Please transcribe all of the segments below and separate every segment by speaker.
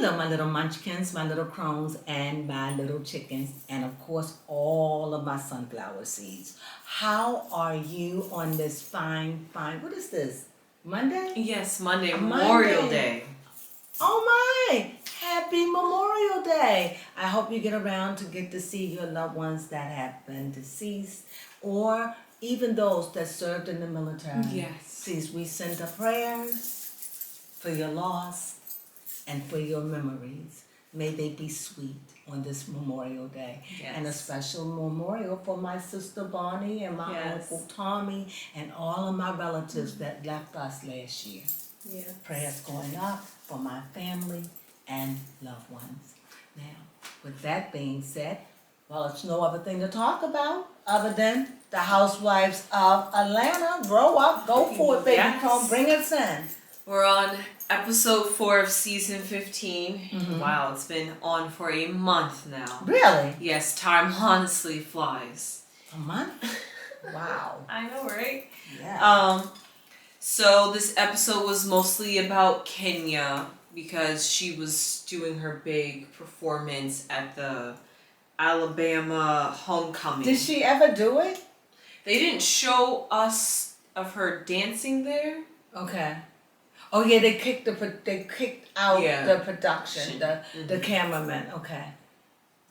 Speaker 1: Hello, my little munchkins, my little crones, and my little chickens, and of course, all of my sunflower seeds. How are you on this what is this? Monday?
Speaker 2: Yes, Monday,
Speaker 1: A
Speaker 2: Memorial
Speaker 1: Monday.
Speaker 2: Day.
Speaker 1: Oh my! Happy Memorial Day! I hope you get around to get to see your loved ones that have been deceased, or even those that served in the military.
Speaker 2: Yes.
Speaker 1: Please, we send the prayers for your loss and for your memories. May they be sweet on this Memorial Day.
Speaker 2: Yes.
Speaker 1: And a special memorial for my sister Bonnie and my Uncle Tommy and all of my relatives that left us last year.
Speaker 2: Yeah.
Speaker 1: Prayers going up for my family and loved ones. Now, with that being said, well, it's no other thing to talk about other than the Housewives of Atlanta. Grow up, go for it, baby.
Speaker 2: Yes.
Speaker 1: Come, bring us in.
Speaker 2: We're on episode 4 of season 15.
Speaker 1: Mhm.
Speaker 2: Wow, it's been on for a month now.
Speaker 1: Really?
Speaker 2: Yes, time honestly flies.
Speaker 1: A month? Wow.
Speaker 2: I know, right?
Speaker 1: Yeah.
Speaker 2: So this episode was mostly about Kenya because she was doing her big performance at the Alabama homecoming.
Speaker 1: Did she ever do it?
Speaker 2: They didn't show us of her dancing there.
Speaker 1: Okay. Oh yeah, they kicked out the production, the cameraman. Okay.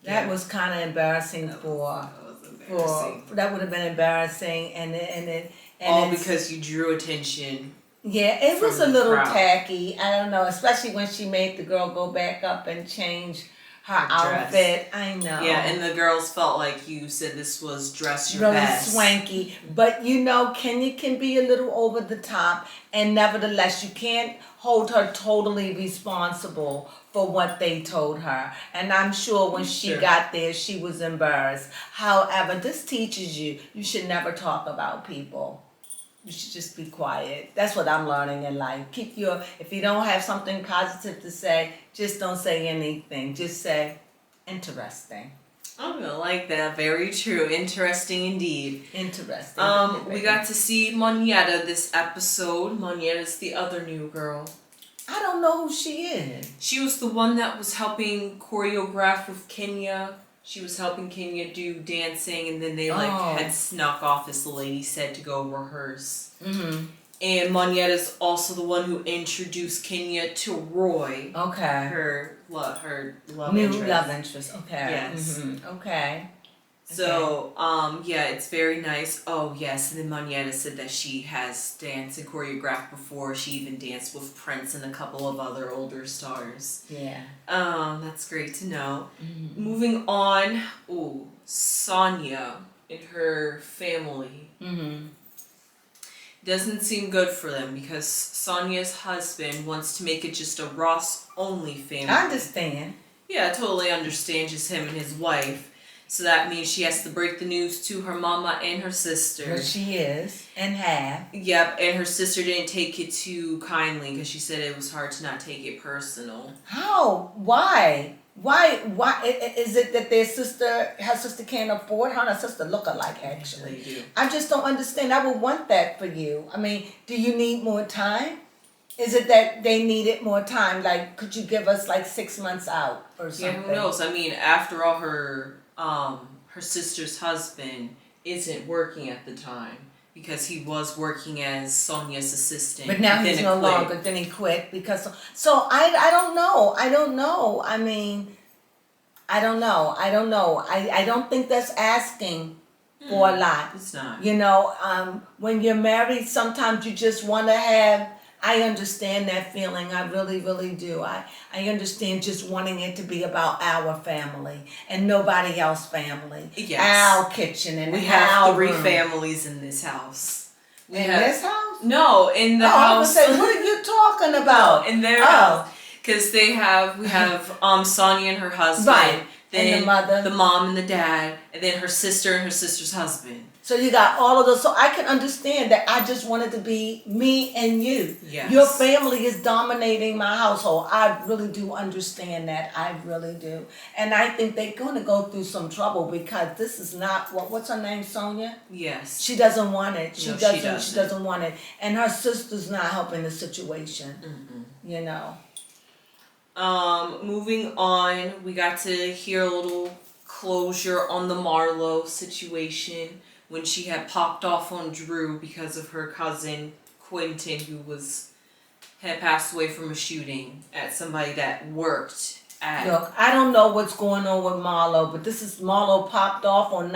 Speaker 1: That was kind of embarrassing
Speaker 2: That was embarrassing.
Speaker 1: that would have been embarrassing and
Speaker 2: all because you drew attention.
Speaker 1: Yeah, it was a
Speaker 2: the
Speaker 1: little
Speaker 2: crowd.
Speaker 1: tacky. I don't know, especially when she made the girl go back up and change her outfit. I know.
Speaker 2: Yeah, and the girls felt like you said this was dress your
Speaker 1: really
Speaker 2: best.
Speaker 1: Swanky. But you know, Kenya can be a little over the top, and nevertheless, you can't hold her totally responsible for what they told her. And I'm sure when she got there, she was embarrassed. However, this teaches you should never talk about people. You should just be quiet. That's what I'm learning in life. If you don't have something positive to say, just don't say anything. Just say, interesting.
Speaker 2: I'm gonna like that. Very true. Interesting indeed.
Speaker 1: Interesting.
Speaker 2: We got to see Monietta this episode. Monietta's the other new girl.
Speaker 1: I don't know who she is.
Speaker 2: She was the one that was helping choreograph with Kenya. She was helping Kenya do dancing, and then they had snuck off, as the lady said, to go rehearse.
Speaker 1: Mm-hmm.
Speaker 2: And Monietta's also the one who introduced Kenya to Roy.
Speaker 1: Okay.
Speaker 2: Her love
Speaker 1: New
Speaker 2: interest.
Speaker 1: love interest. Okay.
Speaker 2: Yes.
Speaker 1: Mm-hmm. Okay.
Speaker 2: So, yeah, it's very nice. Oh, yes, and then Monietta said that she has danced and choreographed before. She even danced with Prince and a couple of other older stars.
Speaker 1: Yeah.
Speaker 2: That's great to know.
Speaker 1: Mm-hmm.
Speaker 2: Moving on, Sonia and her family.
Speaker 1: Mm-hmm.
Speaker 2: Doesn't seem good for them because Sonia's husband wants to make it just a Ross-only family.
Speaker 1: I understand.
Speaker 2: Yeah, I totally understand, just him and his wife. So that means she has to break the news to her mama and her sister.
Speaker 1: But she is, and have.
Speaker 2: Yep, and her sister didn't take it too kindly because she said it was hard to not take it personal.
Speaker 1: How? Why? Why? Is it that her sister can't afford her? And her sister look alike, actually.
Speaker 2: They do.
Speaker 1: I just don't understand. I would want that for you. I mean, do you need more time? Is it that they needed more time? Like, could you give us like 6 months out or something?
Speaker 2: Yeah, who knows? I mean, after all, her sister's husband isn't working at the time because he was working as Sonia's assistant.
Speaker 1: But now he's no longer. Then he quit because. So I don't know. I don't know. I mean, I don't know. I don't think that's asking for a lot.
Speaker 2: It's not.
Speaker 1: You know, when you're married, sometimes you just want to have. I understand that feeling. I really, really do. I understand just wanting it to be about our family and nobody else's family.
Speaker 2: Yes.
Speaker 1: Our kitchen and
Speaker 2: we have 3
Speaker 1: room.
Speaker 2: families in this house.
Speaker 1: This house?
Speaker 2: No, in the
Speaker 1: house.
Speaker 2: house.
Speaker 1: I was saying, what are you talking about?
Speaker 2: No, in their house. Because we have Sonia and her husband.
Speaker 1: Right.
Speaker 2: Then
Speaker 1: and the mother.
Speaker 2: The mom and the dad. And then her sister and her sister's husband.
Speaker 1: So you got all of those. So I can understand that I just wanted to be me and you.
Speaker 2: Yes.
Speaker 1: Your family is dominating my household. I really do understand that. I really do. And I think they're going to go through some trouble because this is not, what's her name, Sonia?
Speaker 2: Yes.
Speaker 1: She doesn't want it. She
Speaker 2: No,
Speaker 1: doesn't.
Speaker 2: she
Speaker 1: She doesn't want it. And her sister's not helping the situation.
Speaker 2: Mm-mm.
Speaker 1: You know.
Speaker 2: Moving on, we got to hear a little closure on the Marlo situation when she had popped off on Drew because of her cousin Quentin, who had passed away from a shooting at somebody that worked at.
Speaker 1: Look, I don't know what's going on with Marlo, but this is Marlo popped off or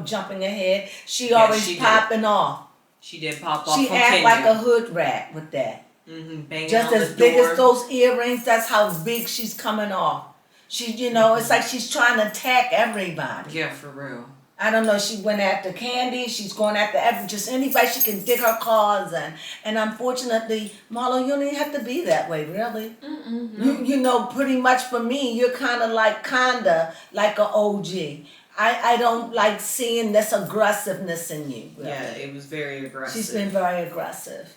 Speaker 1: jumping ahead. She always popping off.
Speaker 2: She did pop off.
Speaker 1: She
Speaker 2: from
Speaker 1: act
Speaker 2: Kenya.
Speaker 1: like a hood rat with that.
Speaker 2: Banging
Speaker 1: just
Speaker 2: on
Speaker 1: as
Speaker 2: the
Speaker 1: big
Speaker 2: door.
Speaker 1: as those earrings. That's how big she's coming off. She, it's like she's trying to attack everybody.
Speaker 2: Yeah, for real.
Speaker 1: I don't know. She went after Candy. She's going after just anybody she can dig her claws in. And unfortunately, Marlo, you don't even have to be that way, really. You pretty much for me, you're kind of like an OG. I don't like seeing this aggressiveness in you. Really.
Speaker 2: Yeah, it was very aggressive.
Speaker 1: She's been very aggressive.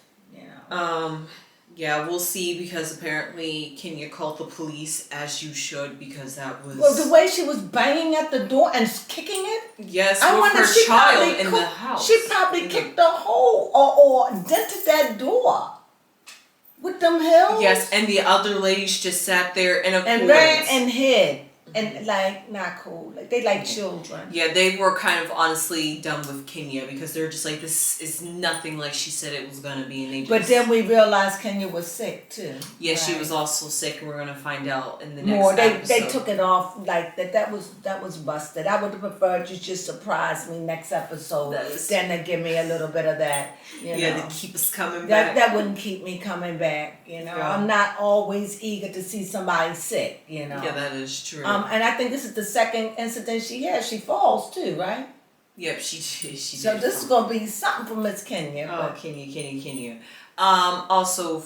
Speaker 2: Yeah, we'll see, because apparently Kenya called the police, as you should, because that was...
Speaker 1: Well, the way she was banging at the door and kicking it?
Speaker 2: Yes, with her child in the house.
Speaker 1: She probably kicked a hole or dented that door with them heels.
Speaker 2: Yes, and the other ladies just sat there in a
Speaker 1: and ran and hid. And not cool. Like they like children.
Speaker 2: Yeah, they were kind of honestly done with Kenya, because they're just like, this is nothing like she said it was gonna be, and they just...
Speaker 1: But then we realized Kenya was sick too.
Speaker 2: Yeah, right? She was also sick, and we're gonna find out in the next episode.
Speaker 1: They took it off like that. That was busted. I would have preferred you just surprise me next episode than to give me a little bit of that.
Speaker 2: Yeah, to keep us coming back.
Speaker 1: That wouldn't keep me coming back. Yeah. I'm not always eager to see somebody sick.
Speaker 2: Yeah, that is true.
Speaker 1: And I think this is the second incident she has. She falls too, right?
Speaker 2: Yep, she did.
Speaker 1: So this is gonna be something for Miss Kenya.
Speaker 2: Oh, Kenya. Also,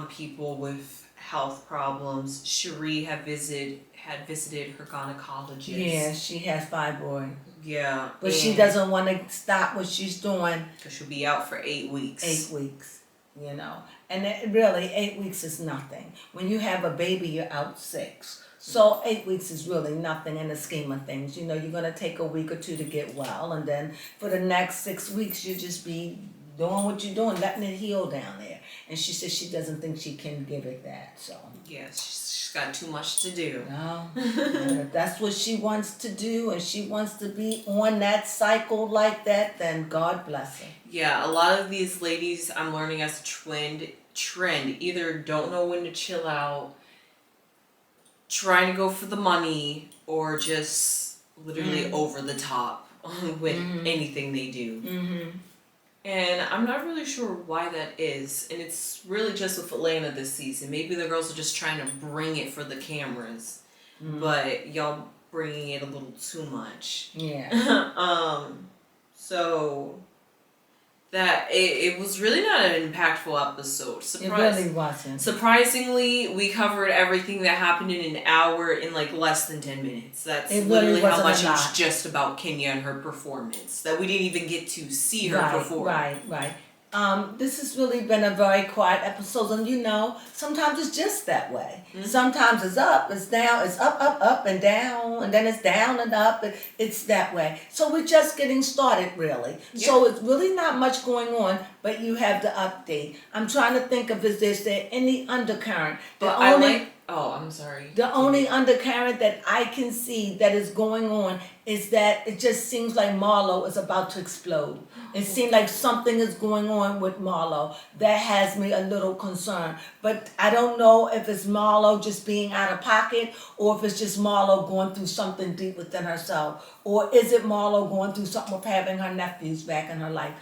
Speaker 2: people with health problems. Cherie had visited her gynecologist.
Speaker 1: Yeah, she has fibroid.
Speaker 2: Yeah,
Speaker 1: but she doesn't want to stop what she's doing
Speaker 2: because she'll be out for 8 weeks.
Speaker 1: 8 weeks, and really 8 weeks is nothing. When you have a baby, you're out 6. So 8 weeks is really nothing in the scheme of things. You're going to take a week or 2 to get well. And then for the next 6 weeks, you just be doing what you're doing, letting it heal down there. And she says she doesn't think she can give it that. So
Speaker 2: yeah, she's got too much to do.
Speaker 1: No, if that's what she wants to do, and she wants to be on that cycle like that, then God bless her.
Speaker 2: Yeah, a lot of these ladies, I'm learning as a trend, either don't know when to chill out, trying to go for the money, or just literally over the top with anything they do. And I'm not really sure why that is. And it's really just with Atlanta this season. Maybe the girls are just trying to bring it for the cameras. But y'all bringing it a little too much.
Speaker 1: Yeah.
Speaker 2: So... that it was really not an impactful episode.
Speaker 1: It really wasn't.
Speaker 2: Surprisingly, we covered everything that happened in an hour in like less than 10 minutes. That's literally how much it was just about Kenya and her performance. That we didn't even get to see her perform. Right.
Speaker 1: This has really been a very quiet episode, and sometimes it's just that way. Sometimes it's up, it's down, it's up, and down, and then it's down and up. It's that way. So we're just getting started, really. Yeah. So it's really not much going on, but you have the update. I'm trying to think of is there any undercurrent?
Speaker 2: I'm sorry.
Speaker 1: The only undercurrent that I can see that is going on is that it just seems like Marlo is about to explode. It seems like something is going on with Marlo that has me a little concerned. But I don't know if it's Marlo just being out of pocket, or if it's just Marlo going through something deep within herself. Or is it Marlo going through something with having her nephews back in her life?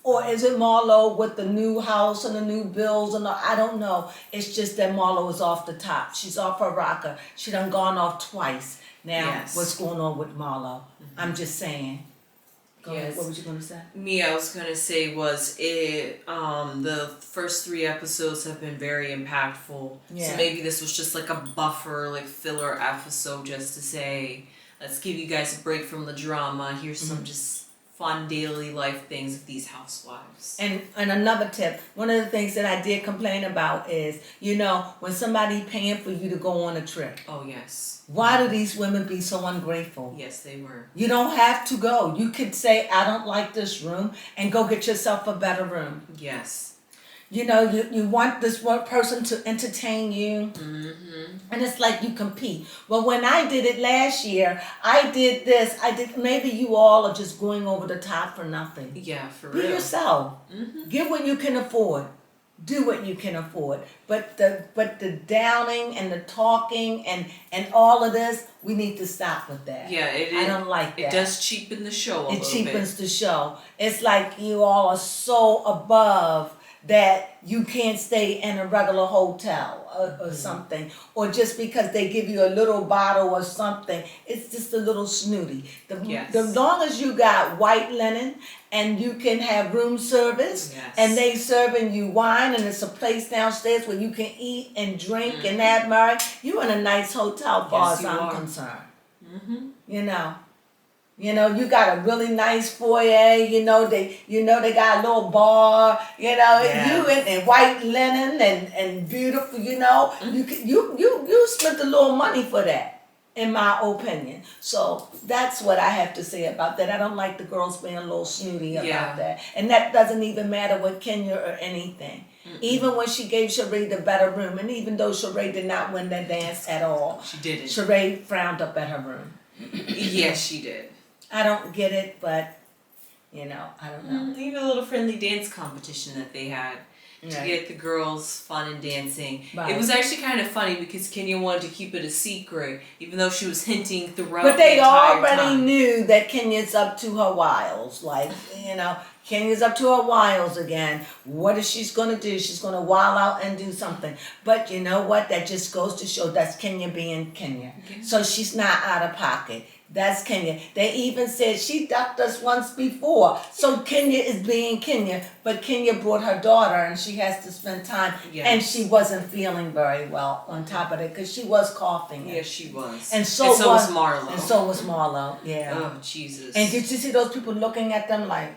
Speaker 1: Or is it Marlo with the new house and the new bills? I don't know. It's just that Marlo is off the top. She's off her rocker. She done gone off twice. Now, What's going on with Marlo? I'm just saying. Go ahead. What was you going to say?
Speaker 2: I was going to say the first 3 episodes have been very impactful. Yeah. So maybe this was just like a buffer, like filler episode just to say, let's give you guys a break from the drama. Here's some just fun daily life things of these housewives.
Speaker 1: And another tip, one of the things that I did complain about is, when somebody paying for you to go on a trip.
Speaker 2: Oh, yes.
Speaker 1: Why do these women be so ungrateful?
Speaker 2: Yes, they were.
Speaker 1: You don't have to go. You could say, I don't like this room, and go get yourself a better room.
Speaker 2: Yes.
Speaker 1: You want this one person to entertain you. And it's like you compete. Well, when I did it last year, I did this. Maybe you all are just going over the top for nothing.
Speaker 2: Yeah, for
Speaker 1: Be
Speaker 2: real.
Speaker 1: yourself. Get what you can afford. Do what you can afford. But the downing and the talking and all of this, we need to stop with that.
Speaker 2: Yeah,
Speaker 1: I don't like that.
Speaker 2: It does cheapen the show a little bit.
Speaker 1: It cheapens the show. It's like you all are so above that you can't stay in a regular hotel or something, or just because they give you a little bottle or something, it's just a little snooty. The long as you got white linen and you can have room service, and they serving you wine, and it's a place downstairs where you can eat and drink and have marriage, you're in a nice hotel, as far as I'm concerned. You got a really nice foyer. They got a little bar. You in white linen and beautiful. You spent a little money for that, in my opinion. So that's what I have to say about that. I don't like the girls being a little snooty about that, and that doesn't even matter with Kenya or anything. Even when she gave Sheree the better room, and even though Sheree did not win that dance at all,
Speaker 2: she didn't.
Speaker 1: Sheree frowned up at her room.
Speaker 2: Yes, she did.
Speaker 1: I don't get it, but I don't know.
Speaker 2: Even a little friendly dance competition that they had to get the girls fun and dancing. Right. It was actually kind of funny because Kenya wanted to keep it a secret, even though she was hinting throughout. But
Speaker 1: they already knew that Kenya's up to her wiles. Kenya's up to her wiles again. What is she going to do? She's going to wild out and do something. But you know what? That just goes to show that's Kenya being Kenya. Okay. So she's not out of pocket. That's Kenya. They even said she ducked us once before. So Kenya is being Kenya. But Kenya brought her daughter and she has to spend time. Yes. And she wasn't feeling very well on top of it because she was coughing.
Speaker 2: Yes, she was.
Speaker 1: And so was
Speaker 2: Marlo.
Speaker 1: And so was Marlo. Yeah.
Speaker 2: Oh, Jesus.
Speaker 1: And did you see those people looking at them like,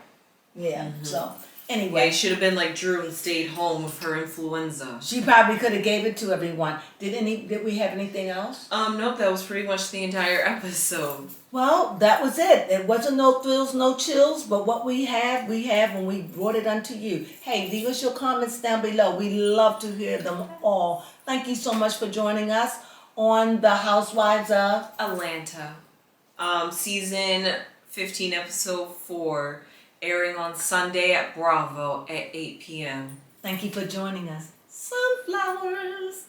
Speaker 1: so... Anyway,
Speaker 2: it should have been like Drew and stayed home with her influenza.
Speaker 1: She probably could have gave it to everyone. Did we have anything else?
Speaker 2: Nope, that was pretty much the entire episode.
Speaker 1: Well, that was it. It wasn't no thrills, no chills, but what we have, and we brought it unto you. Hey, leave us your comments down below. We love to hear them all. Thank you so much for joining us on the Housewives of
Speaker 2: Atlanta. Season 15, episode 4. Airing on Sunday at Bravo at 8 p.m.
Speaker 1: Thank you for joining us. Sunflowers.